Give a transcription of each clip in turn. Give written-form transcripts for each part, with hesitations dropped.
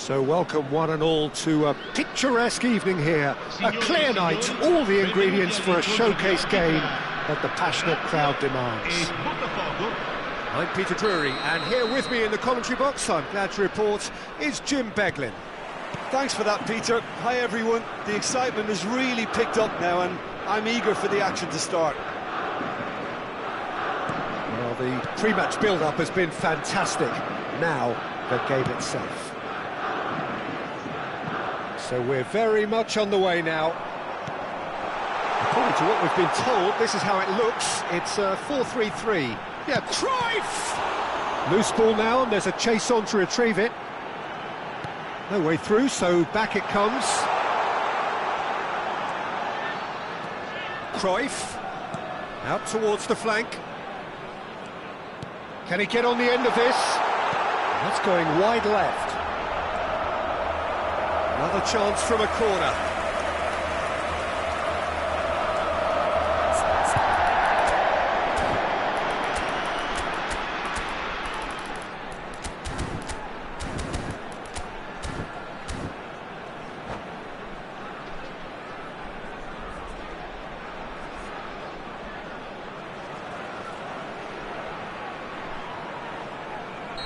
So welcome one and all to a picturesque evening here. A clear night, all the ingredients for a showcase game that the passionate crowd demands. I'm Peter Drury, and here with me in the commentary box, I'm glad to report, is Jim Beglin. Thanks for that, Peter. Hi everyone. The excitement has really picked up now and I'm eager for the action to start. Well, the pre-match build-up has been fantastic. Now, the game itself. So we're very much on the way now. According to what we've been told, this is how it looks. It's 4-3-3. Yeah, Cruyff! Loose ball now, and there's a chase on to retrieve it. No way through, so back it comes. Cruyff, out towards the flank. Can he get on the end of this? That's going wide left. Another chance from a corner.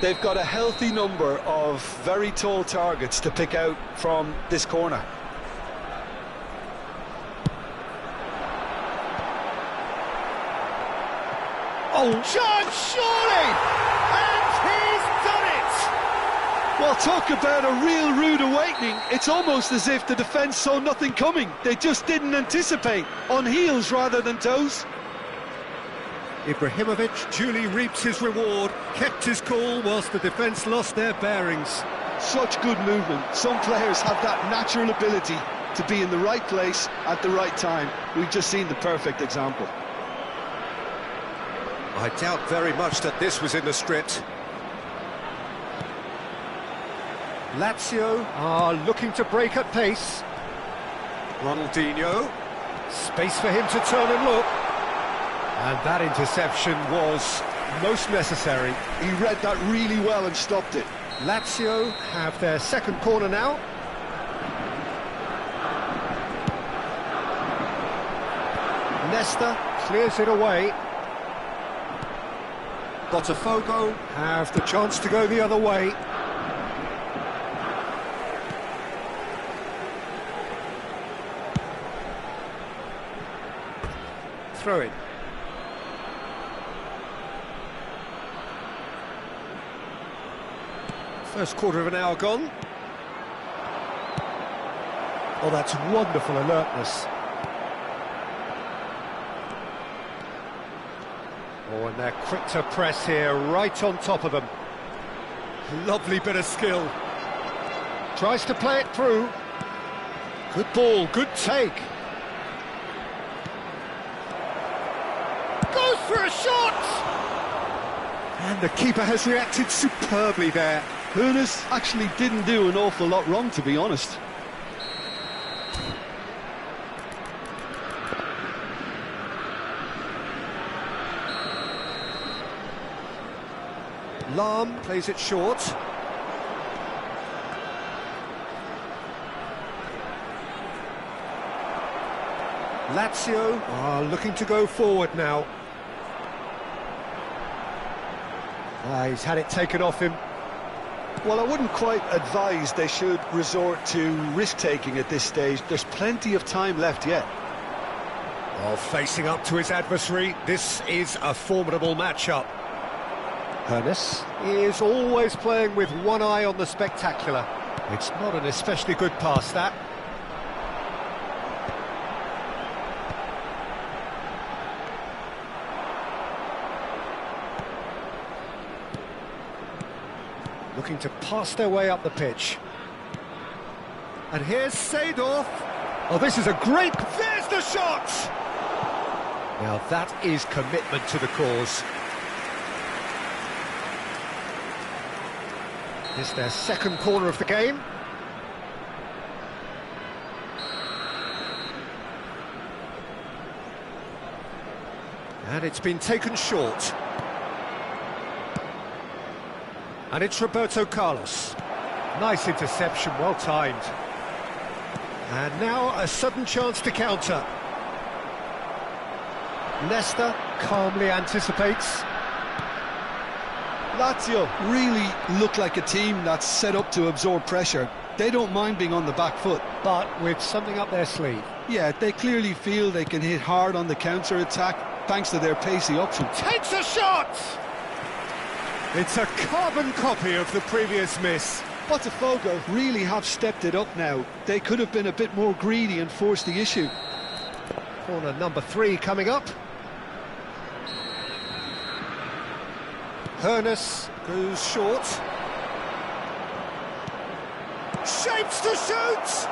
They've got a healthy number of very tall targets to pick out from this corner. Oh, John, surely! And he's done it! Well, talk about a real rude awakening. It's almost as if the defence saw nothing coming. They just didn't anticipate, on heels rather than toes. Ibrahimovic duly reaps his reward, kept his cool whilst the defence lost their bearings. Such good movement. Some players have that natural ability to be in the right place at the right time. We've just seen the perfect example. I doubt very much that this was in the script. Lazio are looking to break at pace. Ronaldinho, space for him to turn and look. And that interception was most necessary. He read that really well and stopped it. Lazio have their second corner now. Nesta clears it away. Botafogo have the chance to go the other way. Throw it. First quarter of an hour gone. Oh, that's wonderful alertness. Oh, and they're quick to press here, right on top of them. Lovely bit of skill. Tries to play it through. Good ball, good take. Goes for a shot! And the keeper has reacted superbly there. Hoeneß actually didn't do an awful lot wrong, to be honest. Lahm plays it short. Lazio are looking to go forward now. He's had it taken off him. Well, I wouldn't quite advise they should resort to risk-taking at this stage. There's plenty of time left yet. While facing up to his adversary, this is a formidable matchup. Hoeneß is always playing with one eye on the spectacular. It's not an especially good pass, that. Looking to pass their way up the pitch. And here's Seedorf. Oh, this is a great... There's the shot! Now that is commitment to the cause. It's their second corner of the game. And it's been taken short. And it's Roberto Carlos. Nice interception, well timed. And now a sudden chance to counter. Leicester calmly anticipates. Lazio really look like a team that's set up to absorb pressure. They don't mind being on the back foot. But with something up their sleeve. Yeah, they clearly feel they can hit hard on the counter-attack thanks to their pacey option. Takes a shot! It's a carbon copy of the previous miss. Botafogo really have stepped it up now. They could have been a bit more greedy and forced the issue. Corner number 3 coming up. Hoeneß goes short. Shapes to shoot!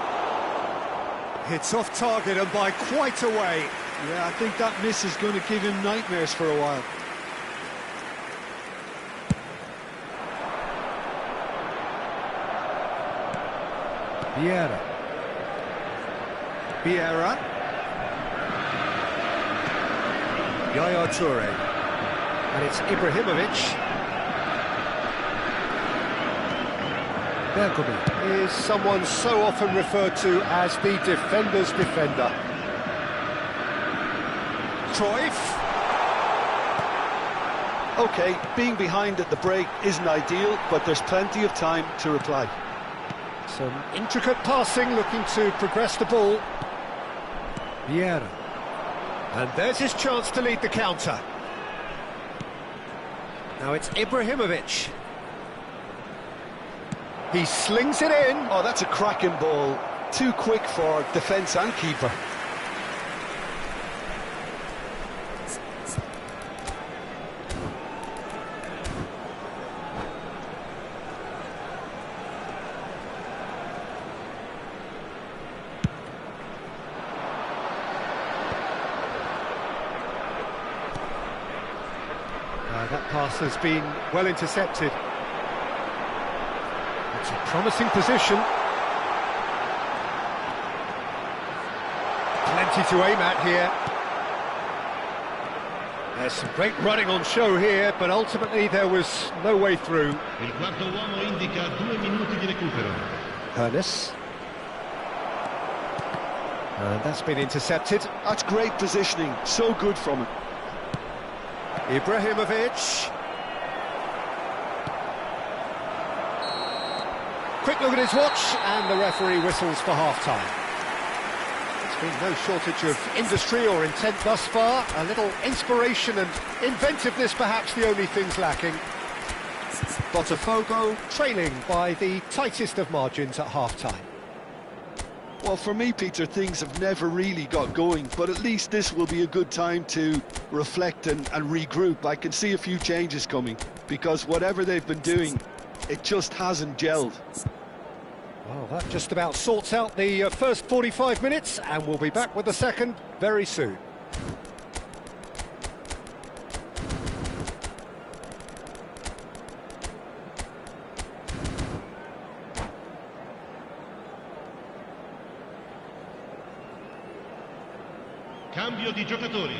Hits off target and by quite a way. Yeah, I think that miss is going to give him nightmares for a while. Vieira. Yaya Toure. And it's Ibrahimovic. Bergkamp is someone so often referred to as the defender's defender. Cruyff. OK, being behind at the break isn't ideal, but there's plenty of time to reply. Some intricate passing, looking to progress the ball. Vieira. And there's his chance to lead the counter. Now it's Ibrahimovic. He slings it in. Oh, that's a cracking ball. Too quick for defence and keeper. That pass has been well intercepted. It's a promising position. Plenty to aim at here. There's some great running on show here, but ultimately there was no way through. Il quarto uomo indica 2 minuti di recupero. Hoeneß. And that's been intercepted. That's great positioning, so good from him. Ibrahimovic. Quick look at his watch, and the referee whistles for half-time. There's been no shortage of industry or intent thus far. A little inspiration and inventiveness, perhaps the only things lacking. Botafogo trailing by the tightest of margins at half-time. Well, for me, Peter, things have never really got going, but at least this will be a good time to reflect and regroup. I can see a few changes coming, because whatever they've been doing, it just hasn't gelled. Well, that just about sorts out the first 45 minutes, and we'll be back with the second very soon. Cambio di giocatori.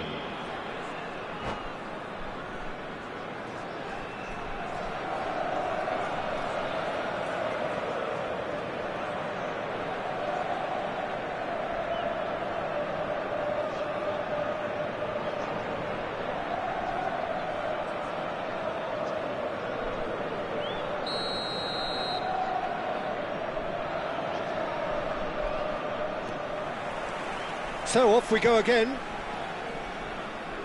So off we go again.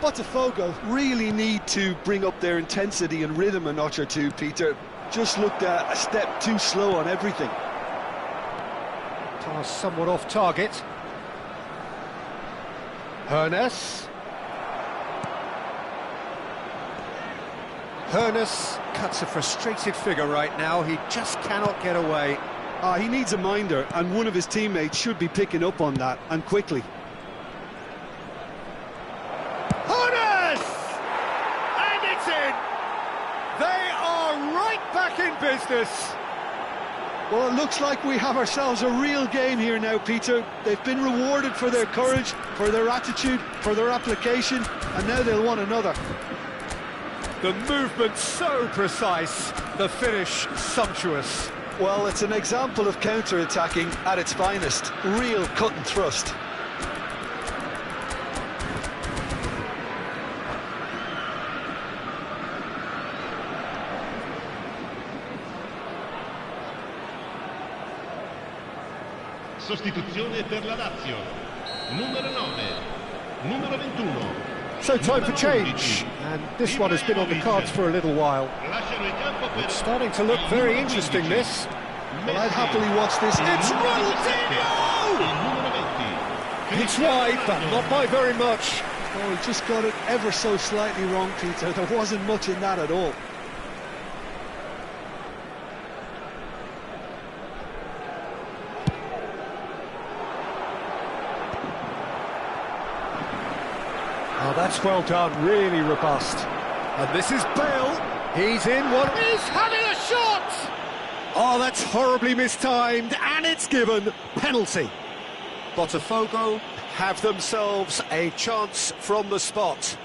Botafogo really need to bring up their intensity and rhythm a notch or two, Peter. Just looked a step too slow on everything. Pass somewhat off target. Hoeneß. Hoeneß cuts a frustrated figure right now. He just cannot get away. He needs a minder, and one of his teammates should be picking up on that, and quickly. Hoeneß! And it's in! They are right back in business. Well, it looks like we have ourselves a real game here now, Peter. They've been rewarded for their courage, for their attitude, for their application, and now they'll want another. The movement so precise, the finish sumptuous. Well, it's an example of counter-attacking at its finest. Real cut and thrust. Sostituzione per la Lazio. Numero 9. Numero 21. So time for change, and this one has been on the cards for a little while. It's starting to look very interesting, this. Well, I'd happily watch this. It's Ronaldinho! It's wide, but not by very much. Oh, he just got it ever so slightly wrong, Peter. There wasn't much in that at all. Oh, that's well done, really robust. And this is Bale. He's in one. He's having a shot! Oh, that's horribly mistimed, and it's given. Penalty. Botafogo have themselves a chance from the spot.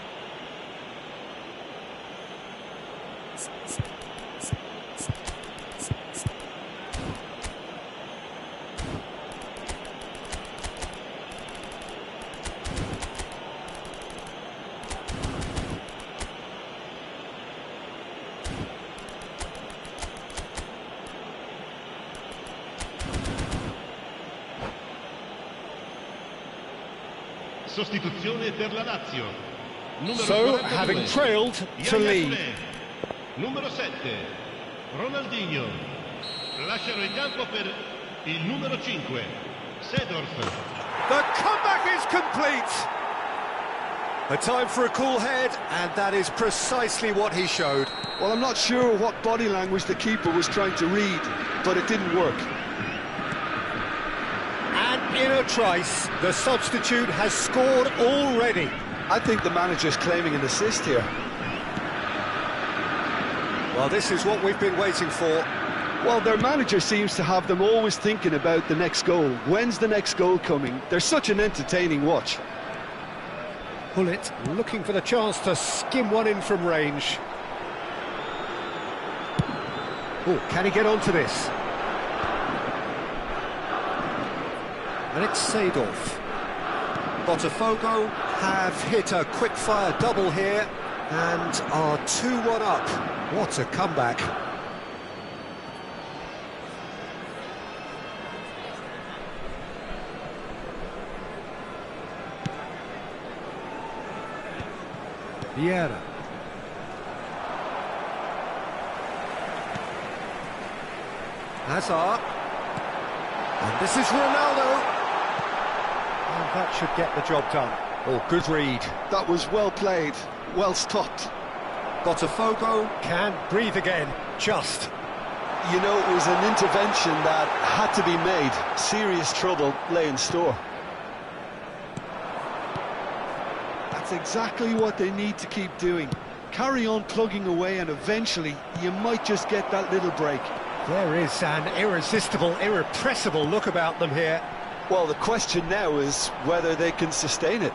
Sostituzione per la Lazio. Numero So, 42, having trailed, to Yaya lead. Touré. Numero 7, Ronaldinho. Lasciano il campo per il numero 5, Seedorf. The comeback is complete. A time for a cool head, and that is precisely what he showed. Well, I'm not sure what body language the keeper was trying to read, but it didn't work. And in a trice, the substitute has scored already. I think the manager's claiming an assist here. Well, this is what we've been waiting for. Well, their manager seems to have them always thinking about the next goal. When's the next goal coming? They're such an entertaining watch. Pullet looking for the chance to skim one in from range. Oh, can he get onto this? And it's Seedorf. Botafogo have hit a quick-fire double here and are 2-1 up. What a comeback. Vieira. Hazard. And this is Ronaldo. And that should get the job done. Oh, good read. That was well played, well stopped. Botafogo can breathe again, just. You know, it was an intervention that had to be made. Serious trouble lay in store. That's exactly what they need to keep doing. Carry on plugging away, and eventually you might just get that little break. There is an irresistible, irrepressible look about them here. Well, the question now is whether they can sustain it.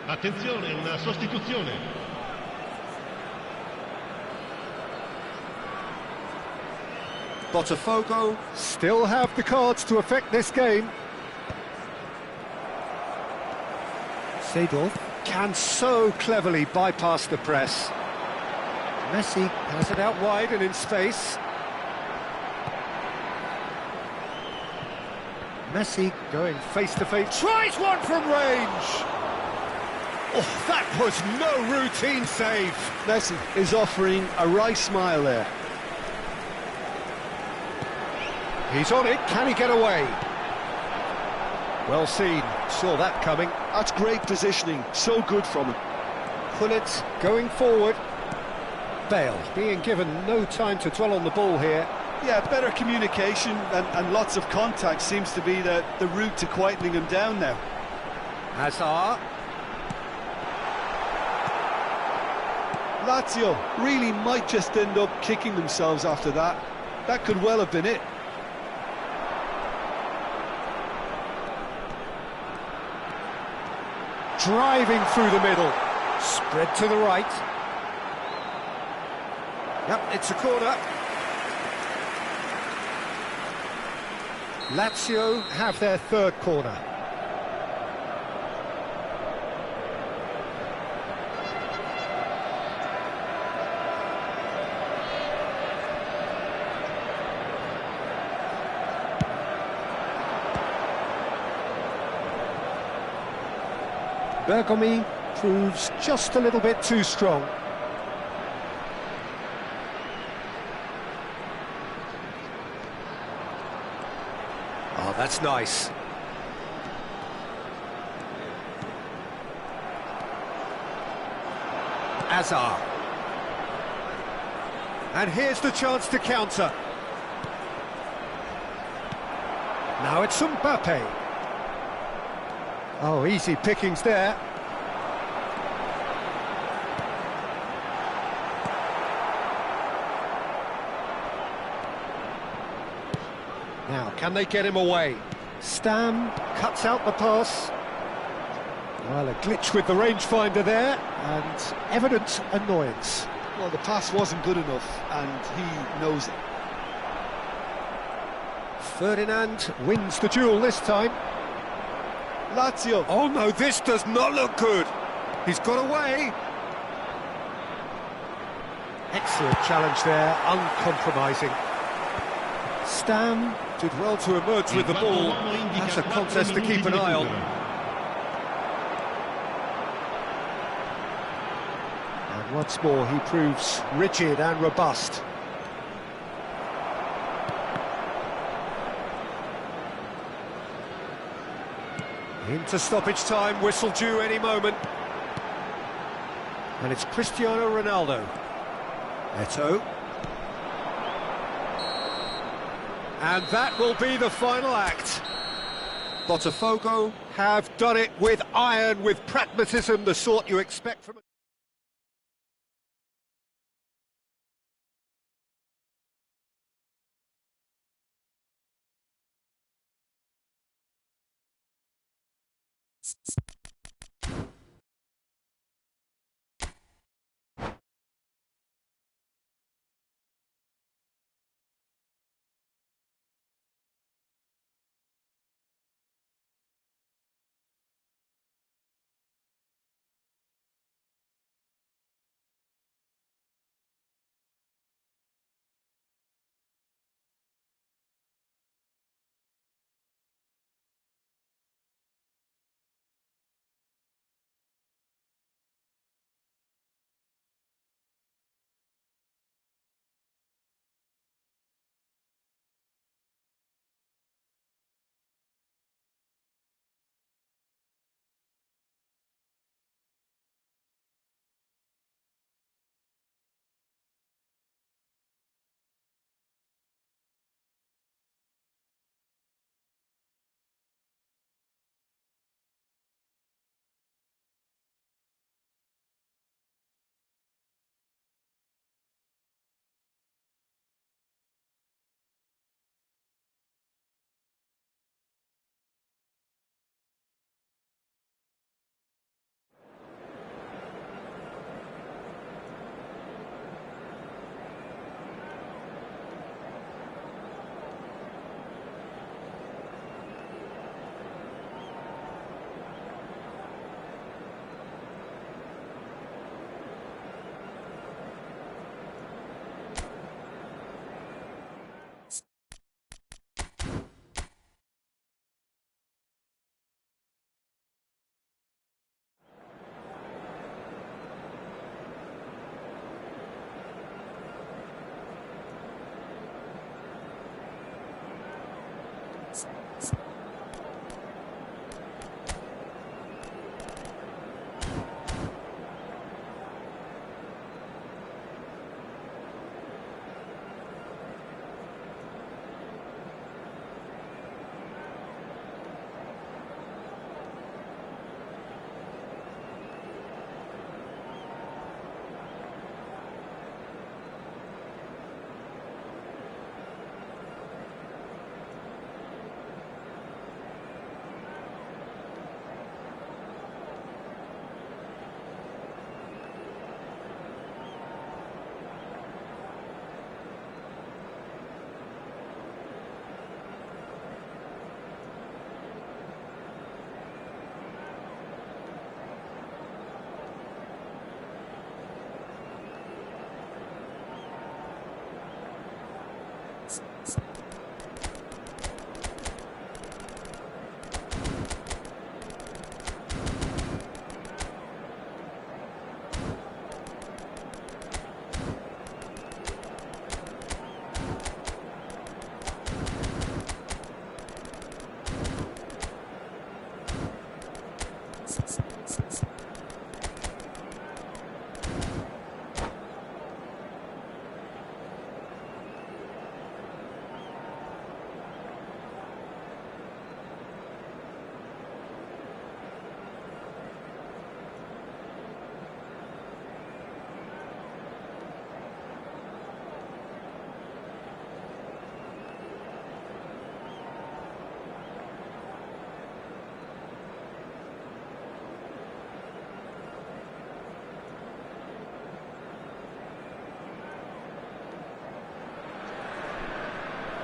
Attenzione, una sostituzione. Botafogo still have the cards to affect this game. Seedorf can so cleverly bypass the press. Messi has it out wide and in space. Messi going face-to-face, tries one from range! Oh, that was no routine save. Messi is offering a wry smile there. He's on it, can he get away? Well seen, saw that coming. That's great positioning, so good from him. Pullet going forward. Bale being given no time to dwell on the ball here. Yeah, better communication and lots of contact seems to be the route to quietening him down now. Hazard. Lazio really might just end up kicking themselves after that. That could well have been it. Driving through the middle. Spread to the right. Yep, it's a corner. Lazio have their third corner. Bergomi proves just a little bit too strong. Oh, that's nice. Hazard. And here's the chance to counter. Now it's Mbappe. Oh, easy pickings there. Now, can they get him away? Stam cuts out the pass. Well, a glitch with the rangefinder there, and evident annoyance. Well, the pass wasn't good enough, and he knows it. Ferdinand wins the duel this time. Lazio. Oh no, this does not look good. He's got away. Excellent challenge there, uncompromising. Stam did well to emerge with the ball. That's a contest to keep an eye on. And once more he proves rigid and robust. Into stoppage time, whistle due any moment. And it's Cristiano Ronaldo. Eto'o. And that will be the final act. Botafogo have done it with iron, with pragmatism, the sort you expect from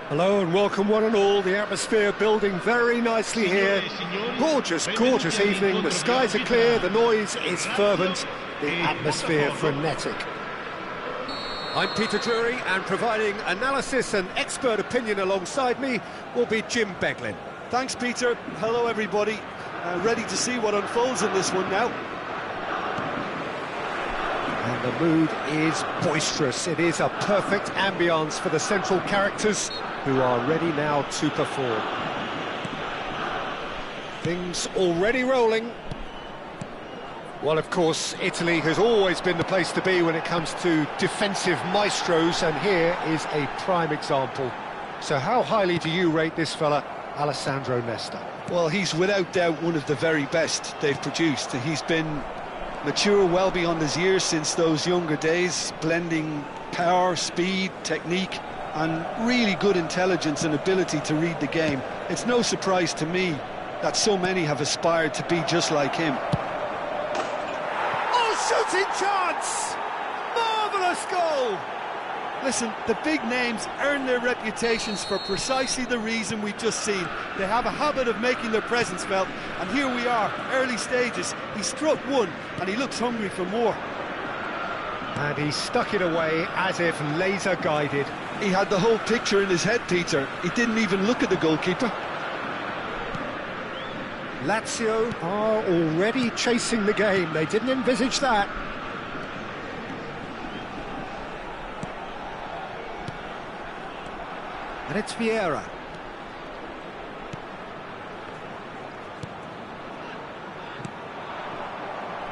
Hello and welcome one and all. The atmosphere building very nicely here. Gorgeous, gorgeous evening. The skies are clear, the noise is fervent, the atmosphere frenetic. I'm Peter Drury, and providing analysis and expert opinion alongside me will be Jim Beglin. Thanks, Peter. Hello, everybody. Ready to see what unfolds in this one now. And the mood is boisterous. It is a perfect ambience for the central characters who are ready now to perform. Things already rolling. Well, of course, Italy has always been the place to be when it comes to defensive maestros, and here is a prime example. So how highly do you rate this fella, Alessandro Nesta? Well, he's without doubt one of the very best they've produced. He's been mature well beyond his years since those younger days, blending power, speed, technique, and really good intelligence and ability to read the game. It's no surprise to me that so many have aspired to be just like him. Oh, shooting chance! Marvellous goal! Listen, the big names earn their reputations for precisely the reason we've just seen. They have a habit of making their presence felt, and here we are, early stages. He struck one, and he looks hungry for more. And he stuck it away as if laser-guided. He had the whole picture in his head, Peter. He didn't even look at the goalkeeper. Lazio are already chasing the game. They didn't envisage that. And it's Vieira.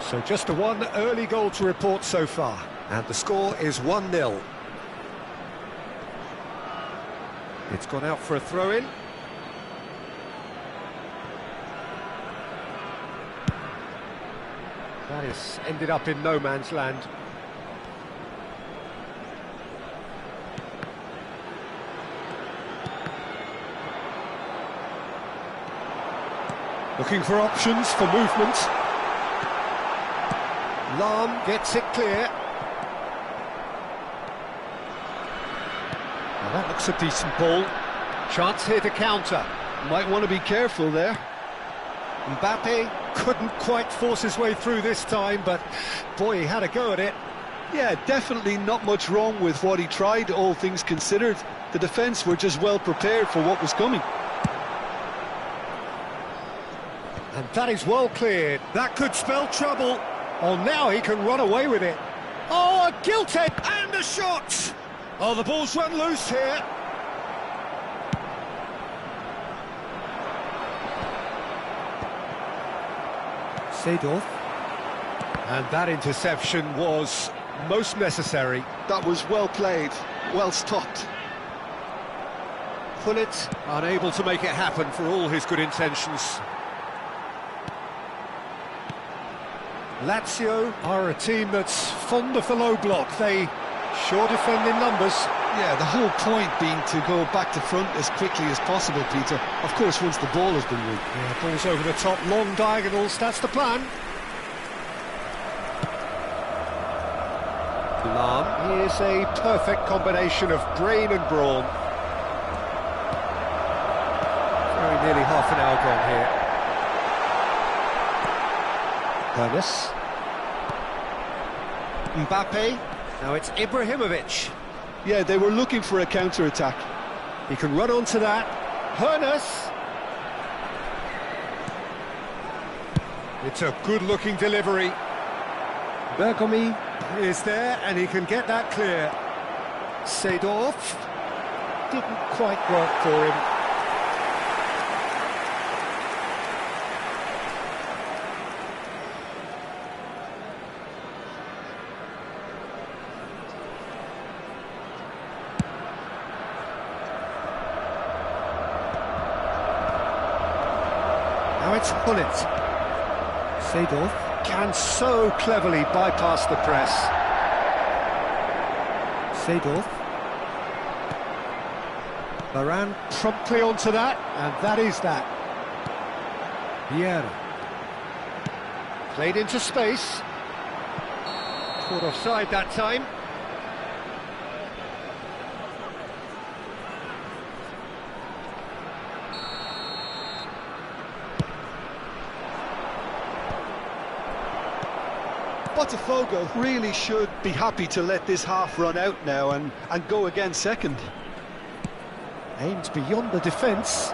So just the one early goal to report so far. And the score is 1-0. It's gone out for a throw-in. That has ended up in no man's land. Looking for options for movement. Lahm gets it clear. Well, that looks a decent ball. Chance here to counter. Might want to be careful there. Mbappe couldn't quite force his way through this time, but boy, he had a go at it. Yeah, definitely not much wrong with what he tried, all things considered. The defence were just well prepared for what was coming. And that is well cleared. That could spell trouble. Oh, now he can run away with it. Oh, a gilt-edge and a shot! Oh, the ball's run loose here. Seedorf. And that interception was most necessary. That was well played, well stopped. Gullit unable to make it happen for all his good intentions. Lazio are a team that's fond of the low block. They sure defend in numbers. Yeah, the whole point being to go back to front as quickly as possible, Peter. Of course, once the ball has been won. Yeah, balls over the top, long diagonals, that's the plan. Lahm is a perfect combination of brain and brawn. Very nearly half an hour gone here. Ernest. Mbappe. Now it's Ibrahimovic. Yeah, they were looking for a counter-attack. He can run onto that. Ernest. It's a good-looking delivery. Bergomi is there, and he can get that clear. Seedorf. Didn't quite work for him. Now it's Gullit. Seedorf can so cleverly bypass the press. Seedorf. Varane promptly onto that, and that is that. Vieira. Played into space. Caught offside that time. Botafogo really should be happy to let this half run out now and go again second. Aimed beyond the defence.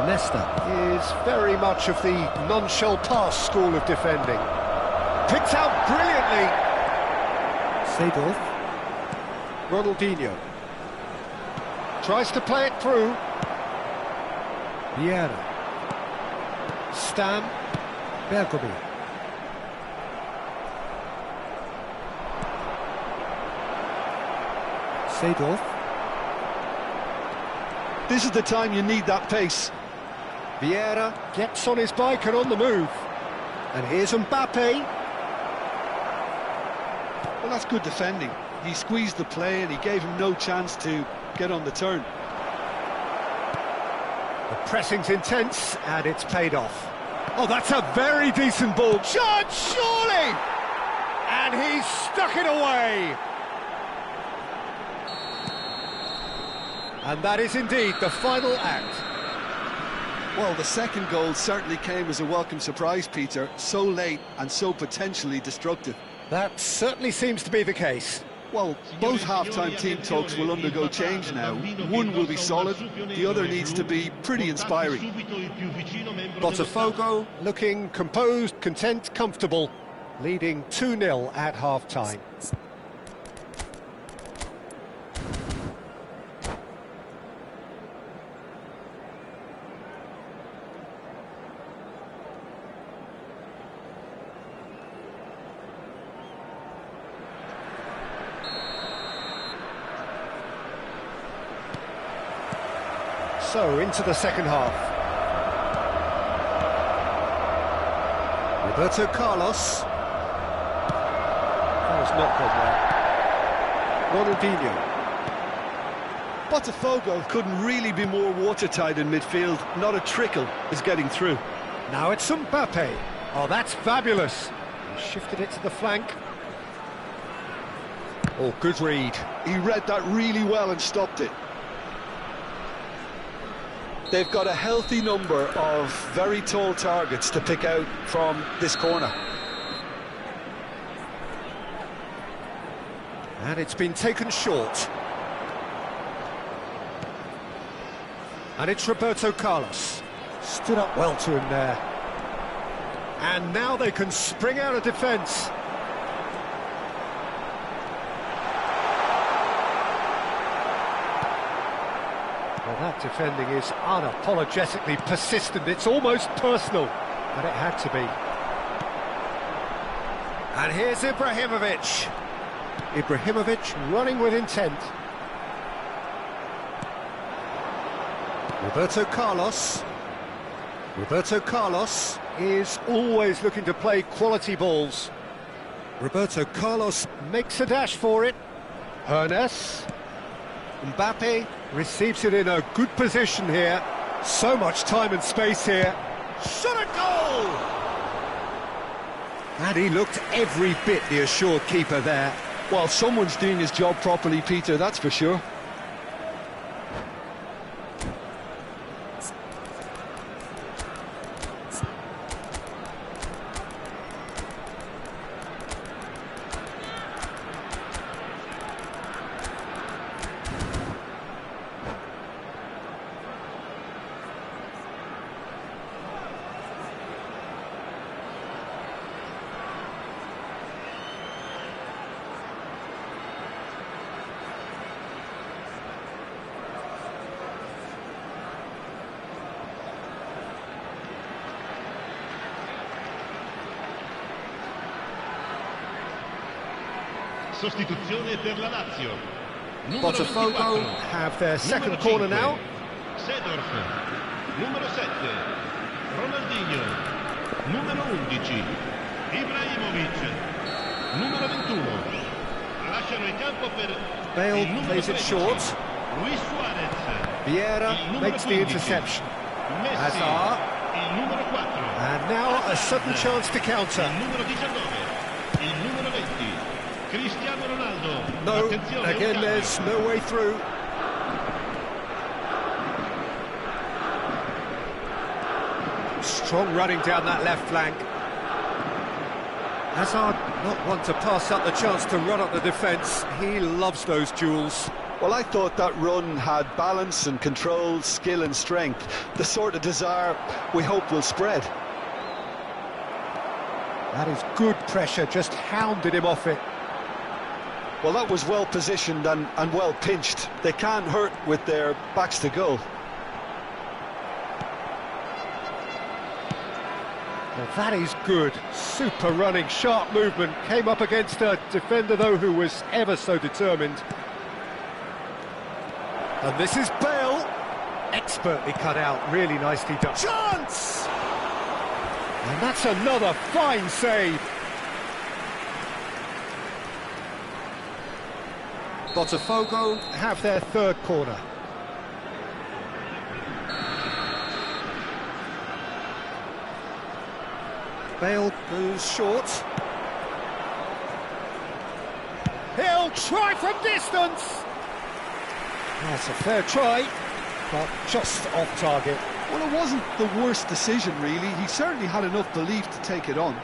Nesta is very much of the non-shell pass school of defending. Picked out brilliantly. Seedorf. Ronaldinho. Tries to play it through. Vieira. Stam. Bergomi. Seedorf. This is the time you need that pace. Vieira gets on his bike and on the move. And here's Mbappe. Well, that's good defending. He squeezed the play and he gave him no chance to get on the turn. The pressing's intense and it's paid off. Oh, that's a very decent ball. Shot, surely! And he's stuck it away. And that is indeed the final act. Well, the second goal certainly came as a welcome surprise, Peter. So late and so potentially destructive. That certainly seems to be the case. Well, both half-time team talks will undergo change now. One will be solid, the other needs to be pretty inspiring. Botafogo looking composed, content, comfortable, leading 2-0 at half-time. So, into the second half. Roberto Carlos. That was not gone well. Ronaldinho. Botafogo couldn't really be more watertight in midfield. Not a trickle is getting through. Now it's Mbappe. Oh, that's fabulous. He shifted it to the flank. Oh, good read. He read that really well and stopped it. They've got a healthy number of very tall targets to pick out from this corner. And it's been taken short. And it's Roberto Carlos. Stood up well to him there. And now they can spring out of defence. Well, that defending is unapologetically persistent. It's almost personal, but it had to be. And here's Ibrahimovic. Ibrahimovic running with intent. Roberto Carlos. Roberto Carlos is always looking to play quality balls. Roberto Carlos makes a dash for it. Hernes. Mbappe receives it in a good position here. So much time and space here. Shot a goal! And he looked every bit the assured keeper there. Well, someone's doing his job properly, Peter, that's for sure. Sostituzione per la Lazio. Botafogo have their second corner now. Seedorf. Numero 7. Ronaldinho. Numero 11. Ibrahimovic. Numero 21. Lasciano il campo per Bale plays it short. Luis Suarez. Vieira makes the interception. Messi. Hazard. Il numero 4. And now a sudden chance to counter. Il numero 19. Il numero 20. Cristiano Ronaldo. No, Attenzione, again there's no way through. Strong running down that left flank. Hazard, not one to pass up the chance to run up the defence. He loves those duels. Well, I thought that run had balance and control, skill and strength. The sort of desire we hope will spread. That is good pressure, just hounded him off it. Well, that was well positioned and well pinched. They can't hurt with their backs to goal. Well, that is good. Super running, sharp movement. Came up against a defender, though, who was ever so determined. And this is Bale. Expertly cut out, really nicely done. Chance! And that's another fine save. Botafogo have their third corner. Bale goes short. He'll try from distance. That's a fair try, but just off target. Well, it wasn't the worst decision, really. He certainly had enough belief to take it on.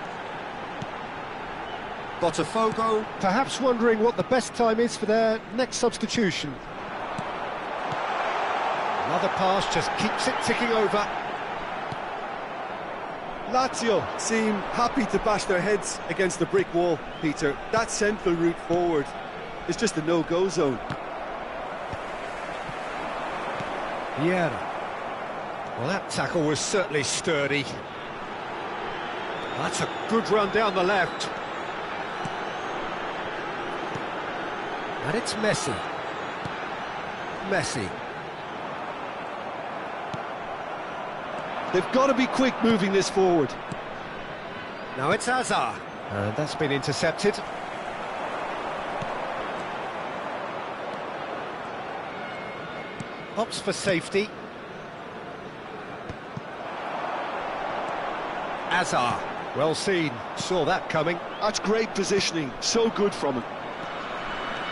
Botafogo perhaps wondering what the best time is for their next substitution. Another pass just keeps it ticking over. Lazio seem happy to bash their heads against the brick wall, Peter. That central route forward is just a no-go zone. Vieira. Well, that tackle was certainly sturdy. That's a good run down the left. And it's Messi. Messi. They've got to be quick moving this forward. Now it's Hazard. And that's been intercepted. Opts for safety. Hazard. Well seen. Saw that coming. That's great positioning. So good from him.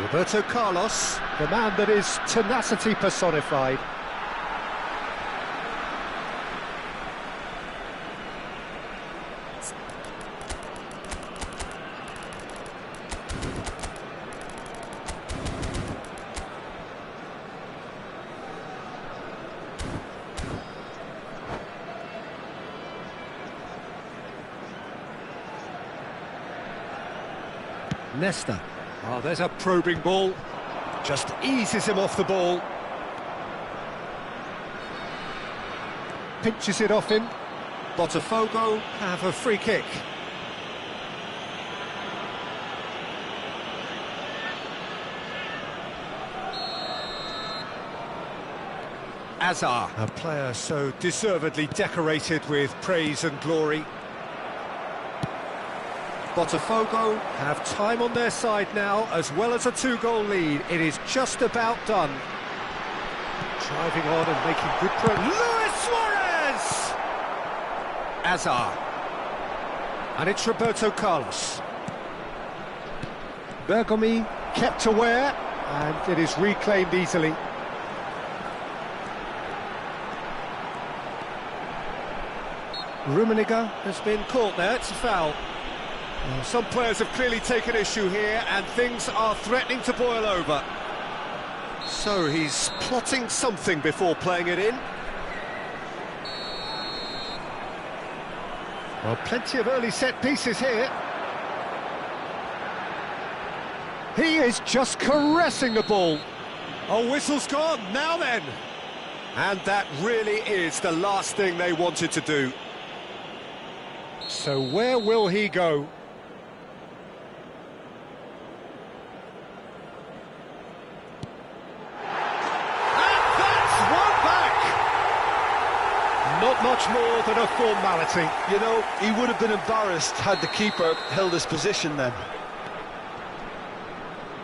Roberto Carlos, the man that is tenacity personified. Nesta. Oh, there's a probing ball. Just eases him off the ball. Pinches it off him. Botafogo have a free kick. Hazard, a player so deservedly decorated with praise and glory. Botafogo have time on their side now, as well as a two-goal lead. It is just about done. Driving on and making good progress. Luis Suarez! Hazard. And it's Roberto Carlos. Bergomi kept aware, and it is reclaimed easily. Rummenigge has been caught there, it's a foul. Some players have clearly taken issue here, and things are threatening to boil over. So he's plotting something before playing it in. Well, plenty of early set pieces here. He is just caressing the ball. Oh, whistle's gone, now then. And that really is the last thing they wanted to do. So where will he go? Not much more than a formality. You know, he would have been embarrassed had the keeper held his position then.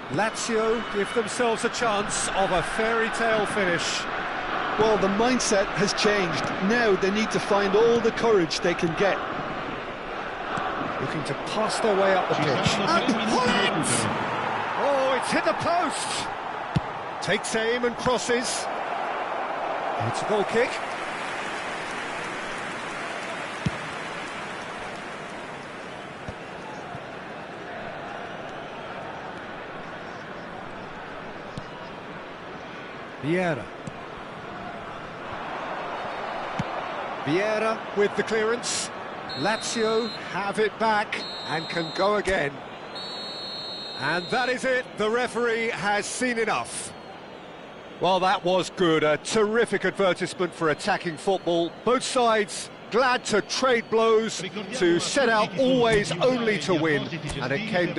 Lazio give themselves a chance of a fairy tale finish. Well, the mindset has changed. Now they need to find all the courage they can get. Looking to pass their way up the pitch. And pull it! Oh, it's hit the post! Takes aim and crosses. It's a goal kick. Vieira. Vieira with the clearance. Lazio have it back and can go again. And that is it. The referee has seen enough. Well, that was good. A terrific advertisement for attacking football. Both sides glad to trade blows, to set out always only to win. And it came down